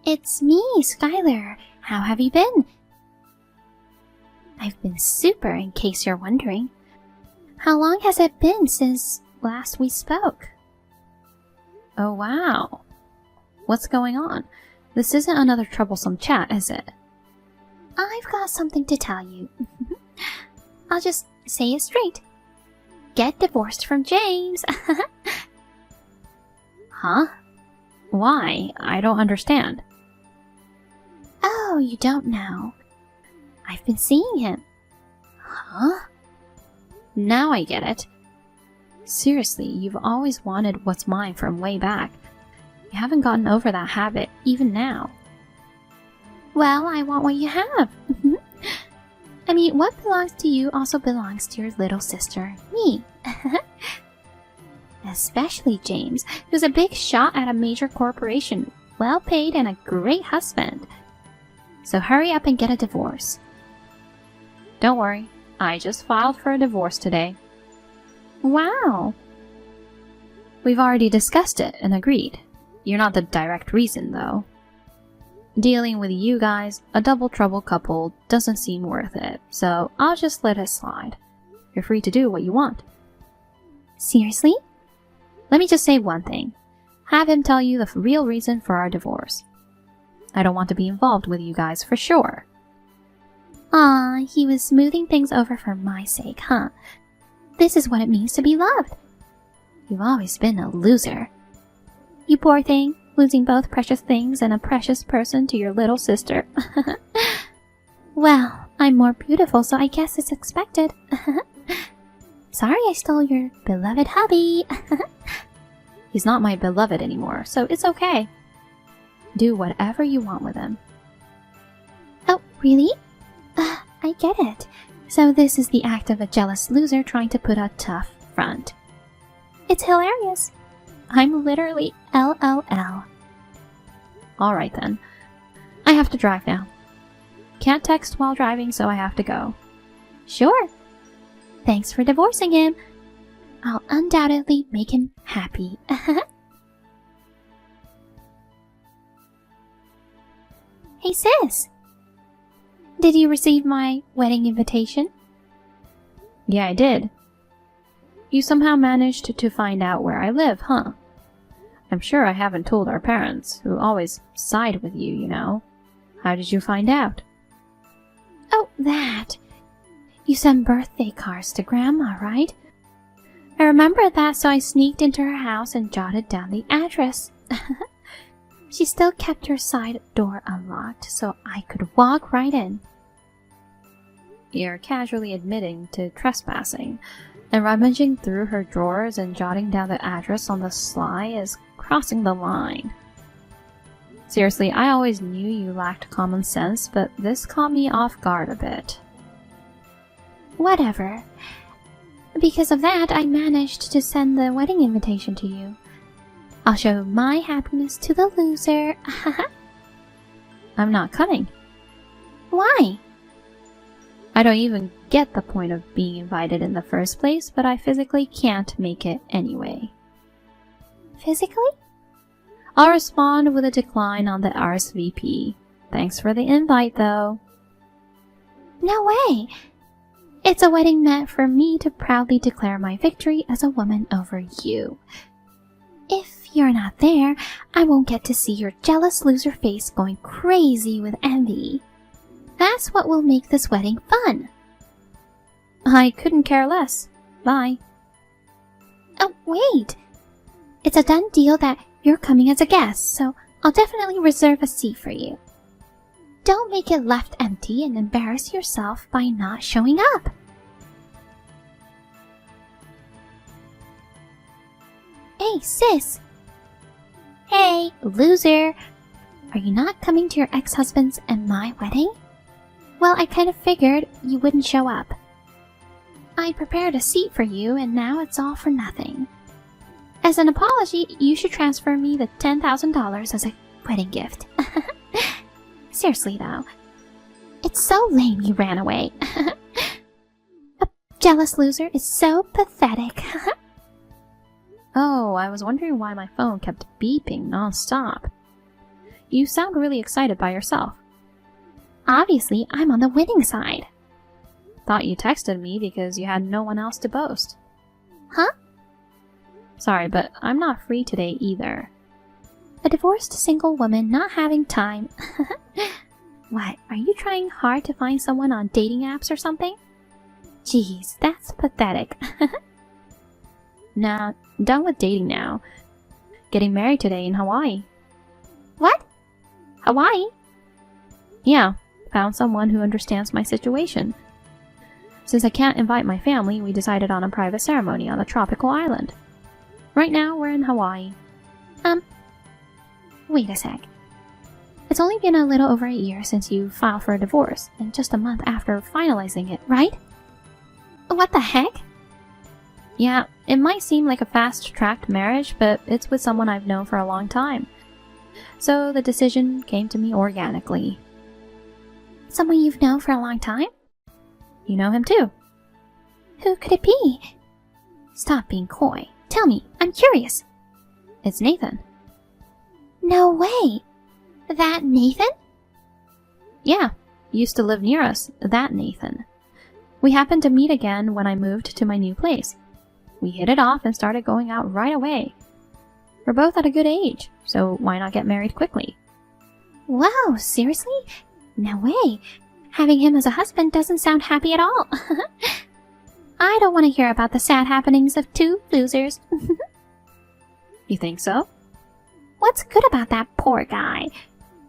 It's me, Skylar. How have you been? I've been super, in case you're wondering. How long has it been since last we spoke? Oh wow. What's going on? This isn't another troublesome chat, is it? I've got something to tell you. I'll just say it straight. Get divorced from James. Huh? Why? I don't understand. Oh, you don't know. I've been seeing him. Huh? Now I get it. Seriously, you've always wanted what's mine from way back. You haven't gotten over that habit, even now. Well, I want what you have. I mean, what belongs to you also belongs to your little sister, me. Especially James, who's a big shot at a major corporation, well paid and a great husband. So hurry up and get a divorce. Don't worry, I just filed for a divorce today. Wow. We've already discussed it and agreed. You're not the direct reason, though. Dealing with you guys, a double trouble couple, doesn't seem worth it, so I'll just let it slide. You're free to do what you want. Seriously? Let me just say one thing. Have him tell you the real reason for our divorce. I don't want to be involved with you guys for sure. Aw, he was smoothing things over for my sake, huh? This is what it means to be loved. You've always been a loser. You poor thing, losing both precious things and a precious person to your little sister. Well, I'm more beautiful, so I guess it's expected. Sorry I stole your beloved hubby. He's not my beloved anymore, so it's okay. Do whatever you want with him. Oh, really? I get it. So this is the act of a jealous loser trying to put a tough front. It's hilarious. I'm literally LOL. Alright then. I have to drive now. Can't text while driving, so I have to go. Sure. Thanks for divorcing him. I'll undoubtedly make him happy. Hey sis! Did you receive my wedding invitation? Yeah, I did. You somehow managed to find out where I live, huh? I'm sure I haven't told our parents, who always side with you, you know. How did you find out? Oh, that. You sent birthday cards to Grandma, right? I remember that, so I sneaked into her house and jotted down the address. She still kept her side door unlocked, so I could walk right in. You're casually admitting to trespassing, and rummaging through her drawers and jotting down the address on the sly is crossing the line. Seriously, I always knew you lacked common sense, but this caught me off guard a bit. Whatever. Because of that, I managed to send the wedding invitation to you. I'll show my happiness to the loser. I'm not coming. Why? I don't even get the point of being invited in the first place, but I physically can't make it anyway. Physically? I'll respond with a decline on the RSVP. Thanks for the invite, though. No way! It's a wedding meant for me to proudly declare my victory as a woman over you. If you're not there, I won't get to see your jealous loser face going crazy with envy. That's what will make this wedding fun. I couldn't care less. Bye. Oh, wait! It's a done deal that you're coming as a guest, so I'll definitely reserve a seat for you. Don't make it left empty and embarrass yourself by not showing up. Hey, sis! Hey, loser! Are you not coming to your ex-husband's and my wedding? Well, I kind of figured you wouldn't show up. I prepared a seat for you, and now it's all for nothing. As an apology, you should transfer me the $10,000 as a wedding gift. Seriously, though. It's so lame you ran away. A jealous loser is so pathetic. Oh, I was wondering why my phone kept beeping non-stop. You sound really excited by yourself. Obviously, I'm on the winning side. Thought you texted me because you had no one else to boast. Huh? Sorry, but I'm not free today either. A divorced single woman not having time. What, are you trying hard to find someone on dating apps or something? Jeez, that's pathetic. Nah, done with dating now. Getting married today in Hawaii. What? Hawaii? Yeah, found someone who understands my situation. Since I can't invite my family, we decided on a private ceremony on a tropical island. Right now, we're in Hawaii. Wait a sec. It's only been a little over a year since you filed for a divorce, and just a month after finalizing it, right? What the heck? Yeah, it might seem like a fast-tracked marriage, but it's with someone I've known for a long time. So the decision came to me organically. Someone you've known for a long time? You know him too. Who could it be? Stop being coy. Tell me, I'm curious. It's Nathan. No way! That Nathan? Yeah, used to live near us, that Nathan. We happened to meet again when I moved to my new place. We hit it off and started going out right away. We're both at a good age, so why not get married quickly? Wow, seriously? No way. Having him as a husband doesn't sound happy at all. I don't want to hear about the sad happenings of two losers. You think so? What's good about that poor guy?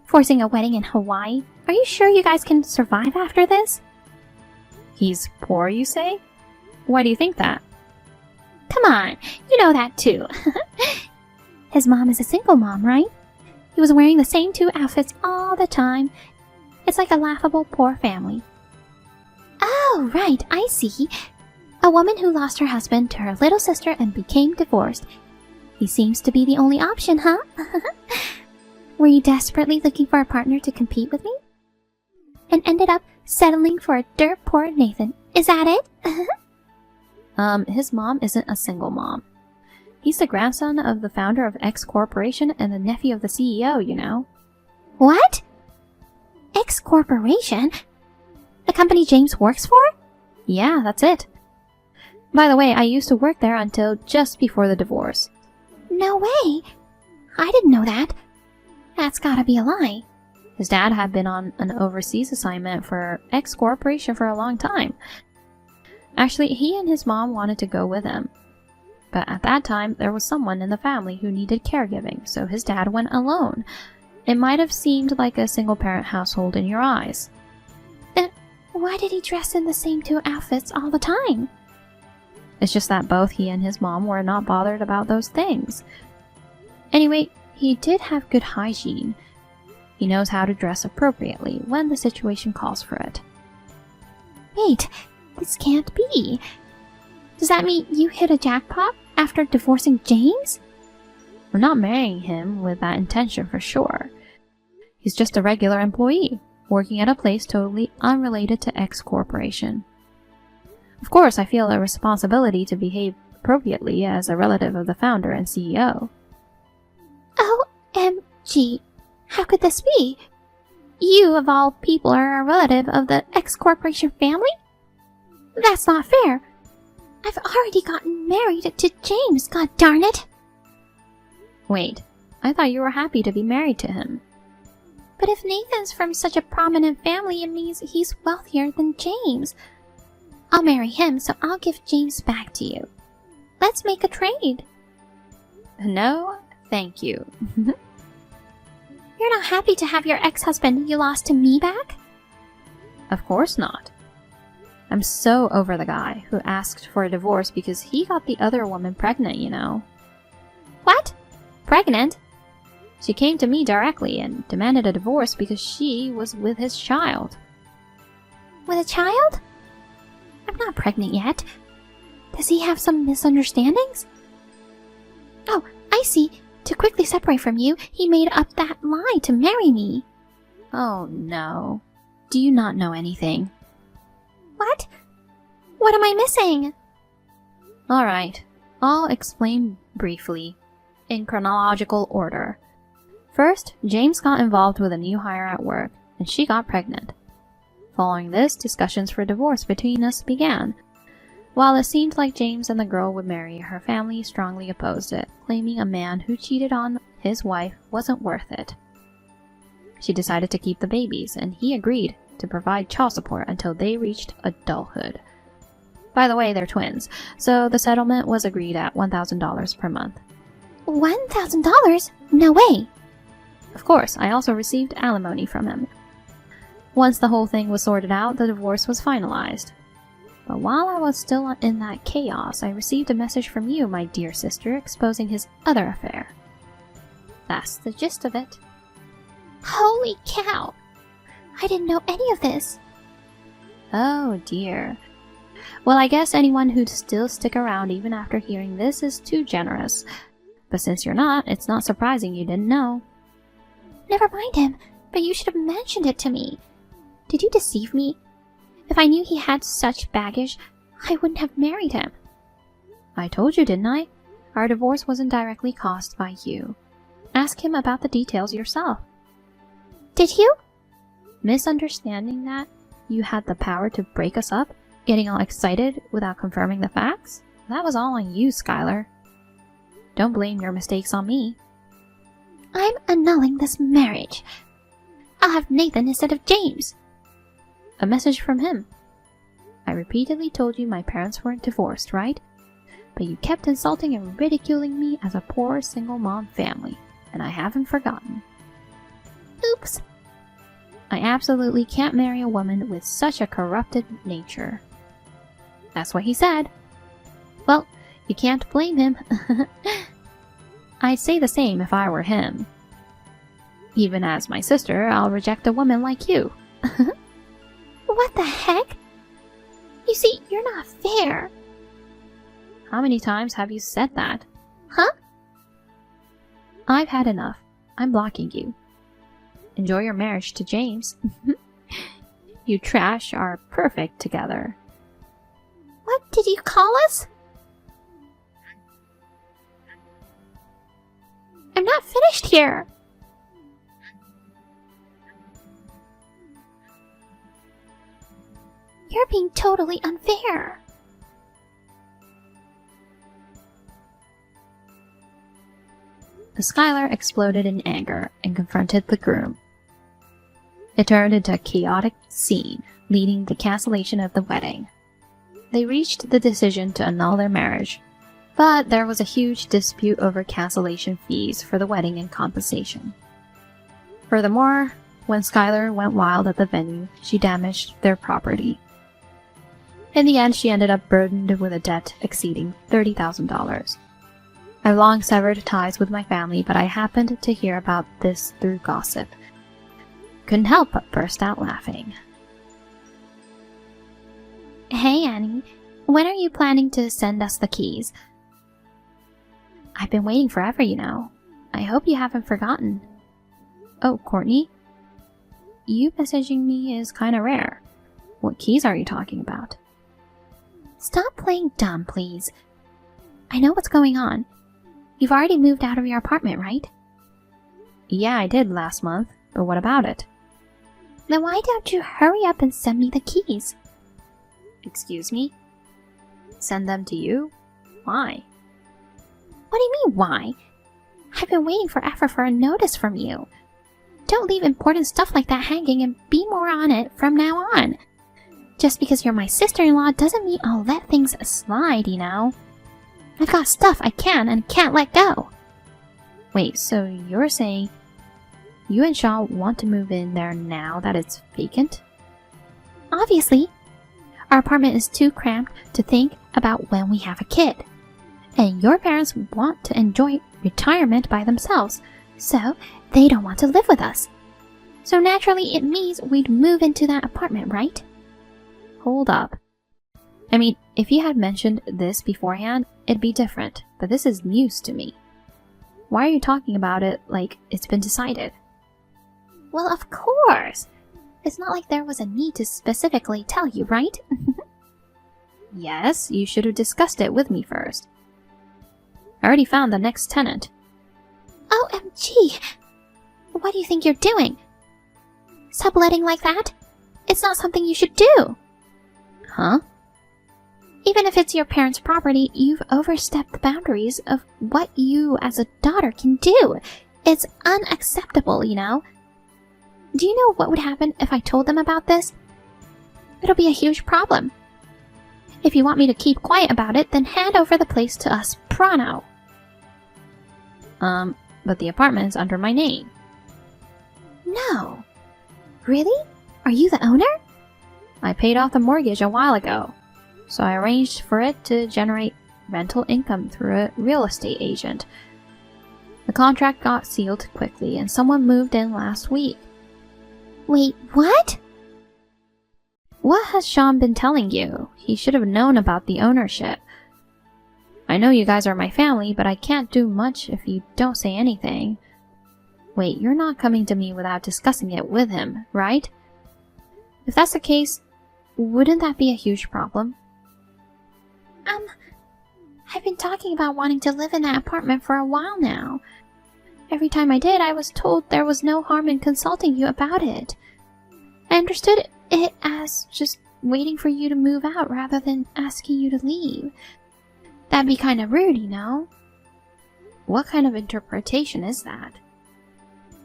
Forcing a wedding in Hawaii? Are you sure you guys can survive after this? He's poor, you say? Why do you think that? Come on, you know that too. His mom is a single mom, right? He was wearing the same two outfits all the time. It's like a laughable poor family. Oh, right, I see. A woman who lost her husband to her little sister and became divorced. He seems to be the only option, huh? Were you desperately looking for a partner to compete with me? And ended up settling for a dirt poor Nathan. Is that it? His mom isn't a single mom. He's the grandson of the founder of X Corporation and the nephew of the CEO, you know. What? X Corporation? The company James works for? Yeah, that's it. By the way, I used to work there until just before the divorce. No way! I didn't know that. That's gotta be a lie. His dad had been on an overseas assignment for X Corporation for a long time. Actually, he and his mom wanted to go with him. But at that time, there was someone in the family who needed caregiving, so his dad went alone. It might have seemed like a single-parent household in your eyes. Then why did he dress in the same two outfits all the time? It's just that both he and his mom were not bothered about those things. Anyway, he did have good hygiene. He knows how to dress appropriately when the situation calls for it. Wait, this can't be. Does that mean you hit a jackpot after divorcing James? We're not marrying him with that intention for sure. He's just a regular employee, working at a place totally unrelated to X Corporation. Of course, I feel a responsibility to behave appropriately as a relative of the founder and CEO. OMG, how could this be? You, of all people, are a relative of the X Corporation family? That's not fair. I've already gotten married to James, god darn it! Wait, I thought you were happy to be married to him. But if Nathan's from such a prominent family, it means he's wealthier than James. I'll marry him, so I'll give James back to you. Let's make a trade. No, thank you. You're not happy to have your ex-husband you lost to me back? Of course not. I'm so over the guy who asked for a divorce because he got the other woman pregnant, you know. What? Pregnant? She came to me directly and demanded a divorce because she was with his child. With a child? I'm not pregnant yet. Does he have some misunderstandings? Oh, I see. To quickly separate from you, he made up that lie to marry me. Oh no. Do you not know anything? What? What am I missing? Alright, I'll explain briefly, in chronological order. First, James got involved with a new hire at work, and she got pregnant. Following this, discussions for divorce between us began. While it seemed like James and the girl would marry, her family strongly opposed it, claiming a man who cheated on his wife wasn't worth it. She decided to keep the babies, and he agreed to provide child support until they reached adulthood. By the way, they're twins, so the settlement was agreed at $1,000 per month. $1,000? No way! Of course, I also received alimony from him. Once the whole thing was sorted out, the divorce was finalized. But while I was still in that chaos, I received a message from you, my dear sister, exposing his other affair. That's the gist of it. Holy cow! I didn't know any of this. Oh dear. Well, I guess anyone who'd still stick around even after hearing this is too generous. But since you're not, it's not surprising you didn't know. Never mind him, but you should have mentioned it to me. Did you deceive me? If I knew he had such baggage, I wouldn't have married him. I told you, didn't I? Our divorce wasn't directly caused by you. Ask him about the details yourself. Did you? Misunderstanding that you had the power to break us up, getting all excited without confirming the facts? That was all on you, Skylar. Don't blame your mistakes on me. I'm annulling this marriage. I'll have Nathan instead of James. A message from him. I repeatedly told you my parents weren't divorced, right? But you kept insulting and ridiculing me as a poor single mom family, and I haven't forgotten. Oops. I absolutely can't marry a woman with such a corrupted nature. That's what he said. Well, you can't blame him. I'd say the same if I were him. Even as my sister, I'll reject a woman like you. What the heck? You see, you're not fair. How many times have you said that? Huh? I've had enough. I'm blocking you. Enjoy your marriage to James. You trash are perfect together. What did you call us? I'm not finished here. You're being totally unfair. Skylar exploded in anger and confronted the groom. It turned into a chaotic scene, leading to cancellation of the wedding. They reached the decision to annul their marriage, but there was a huge dispute over cancellation fees for the wedding and compensation. Furthermore, when Skylar went wild at the venue, she damaged their property. In the end, she ended up burdened with a debt exceeding $30,000. I've long severed ties with my family, but I happened to hear about this through gossip. Couldn't help but burst out laughing. Hey, Annie. When are you planning to send us the keys? I've been waiting forever, you know. I hope you haven't forgotten. Oh, Courtney? You messaging me is kinda rare. What keys are you talking about? Stop playing dumb, please. I know what's going on. You've already moved out of your apartment, right? Yeah, I did last month, but what about it? Then why don't you hurry up and send me the keys? Excuse me? Send them to you? Why? What do you mean, why? I've been waiting forever for a notice from you. Don't leave important stuff like that hanging and be more on it from now on. Just because you're my sister-in-law doesn't mean I'll let things slide, you know? I've got stuff I can and can't let go. Wait, so you're saying you and Shaw want to move in there now that it's vacant? Obviously. Our apartment is too cramped to think about when we have a kid. And your parents want to enjoy retirement by themselves, so they don't want to live with us. So naturally it means we'd move into that apartment, right? Hold up. I mean, if you had mentioned this beforehand, it'd be different, but this is news to me. Why are you talking about it like it's been decided? Well, of course. It's not like there was a need to specifically tell you, right? Yes, you should have discussed it with me first. I already found the next tenant. OMG! What do you think you're doing? Subletting like that? It's not something you should do. Huh? Even if it's your parents' property, you've overstepped the boundaries of what you as a daughter can do. It's unacceptable, you know? Do you know what would happen if I told them about this? It'll be a huge problem. If you want me to keep quiet about it, then hand over the place to us pronto. But the apartment is under my name. No. Really? Are you the owner? I paid off the mortgage a while ago, so I arranged for it to generate rental income through a real estate agent. The contract got sealed quickly and someone moved in last week. Wait, what? What has Sean been telling you? He should have known about the ownership. I know you guys are my family, but I can't do much if you don't say anything. Wait, you're not coming to me without discussing it with him, right? If that's the case, wouldn't that be a huge problem? I've been talking about wanting to live in that apartment for a while now. Every time I did, I was told there was no harm in consulting you about it. I understood it as just waiting for you to move out rather than asking you to leave. That'd be kind of rude, you know? What kind of interpretation is that?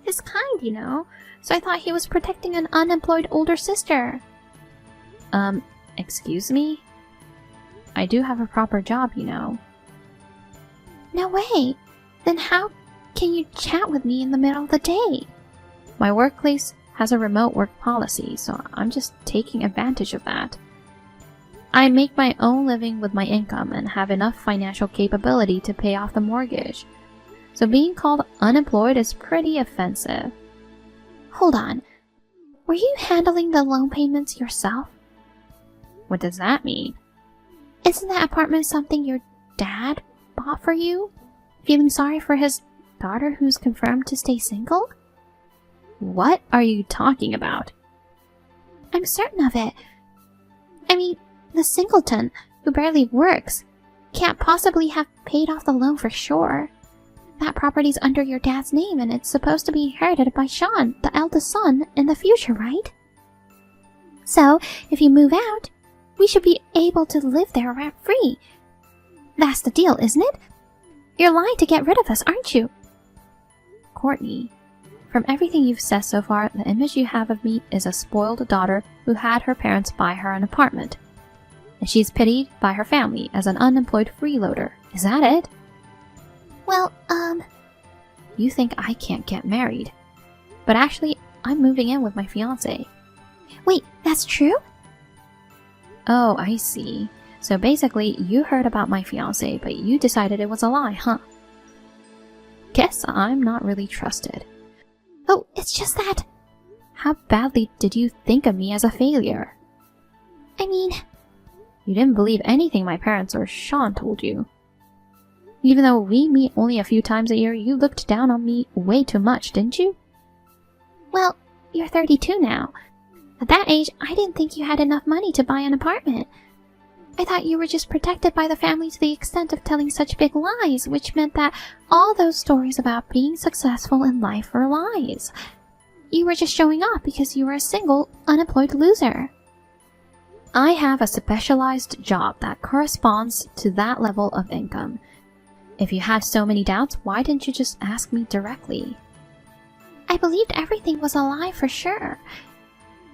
His kind, you know? So I thought he was protecting an unemployed older sister. Excuse me? I do have a proper job, you know. No way! Then how can you chat with me in the middle of the day? My workplace has a remote work policy, so I'm just taking advantage of that. I make my own living with my income and have enough financial capability to pay off the mortgage. So being called unemployed is pretty offensive. Hold on. Were you handling the loan payments yourself? What does that mean? Isn't that apartment something your dad bought for you? Feeling sorry for his daughter who's confirmed to stay single? What are you talking about? I'm certain of it. I mean, the singleton, who barely works, can't possibly have paid off the loan for sure. That property's under your dad's name and it's supposed to be inherited by Sean, the eldest son, in the future, right? So, if you move out, we should be able to live there rent-free. That's the deal, isn't it? You're lying to get rid of us, aren't you? Courtney, from everything you've said so far, the image you have of me is a spoiled daughter who had her parents buy her an apartment. And she's pitied by her family as an unemployed freeloader. Is that it? Well, You think I can't get married. But actually, I'm moving in with my fiancé. Wait, that's true? Oh, I see. So basically, you heard about my fiancé, but you decided it was a lie, huh? Guess I'm not really trusted. Oh, it's just that... How badly did you think of me as a failure? I mean... You didn't believe anything my parents or Sean told you. Even though we meet only a few times a year, you looked down on me way too much, didn't you? Well, you're 32 now. At that age, I didn't think you had enough money to buy an apartment. I thought you were just protected by the family to the extent of telling such big lies, which meant that all those stories about being successful in life were lies. You were just showing off because you were a single, unemployed loser. I have a specialized job that corresponds to that level of income. If you had so many doubts, why didn't you just ask me directly? I believed everything was a lie for sure.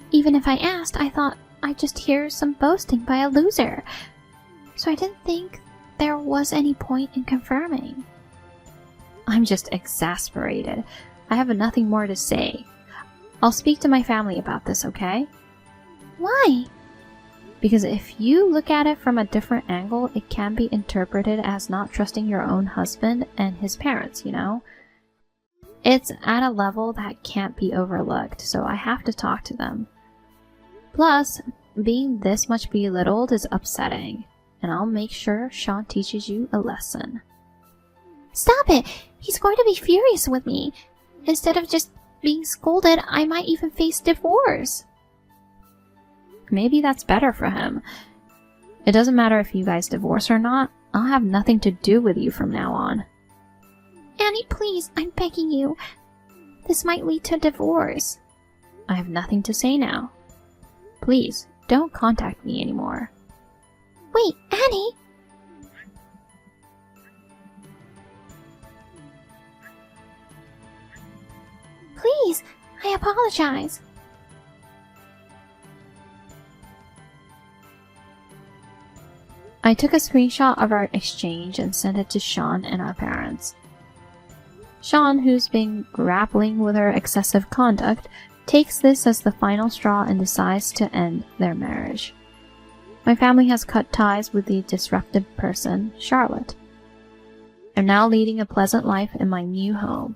Even if I asked, I thought I'd just hear some boasting by a loser. So I didn't think there was any point in confirming. I'm just exasperated. I have nothing more to say. I'll speak to my family about this, okay? Why? Because if you look at it from a different angle, it can be interpreted as not trusting your own husband and his parents, you know? It's at a level that can't be overlooked, so I have to talk to them. Plus, being this much belittled is upsetting, and I'll make sure Sean teaches you a lesson. Stop it! He's going to be furious with me. Instead of just being scolded, I might even face divorce. Maybe that's better for him. It doesn't matter if you guys divorce or not. I'll have nothing to do with you from now on. Annie, please, I'm begging you. This might lead to divorce. I have nothing to say now. Please, don't contact me anymore. Wait, Annie! Please, I apologize. I took a screenshot of our exchange and sent it to Sean and our parents. Sean, who's been grappling with her excessive conduct, takes this as the final straw and decides to end their marriage. My family has cut ties with the disruptive person, Charlotte. I'm now leading a pleasant life in my new home.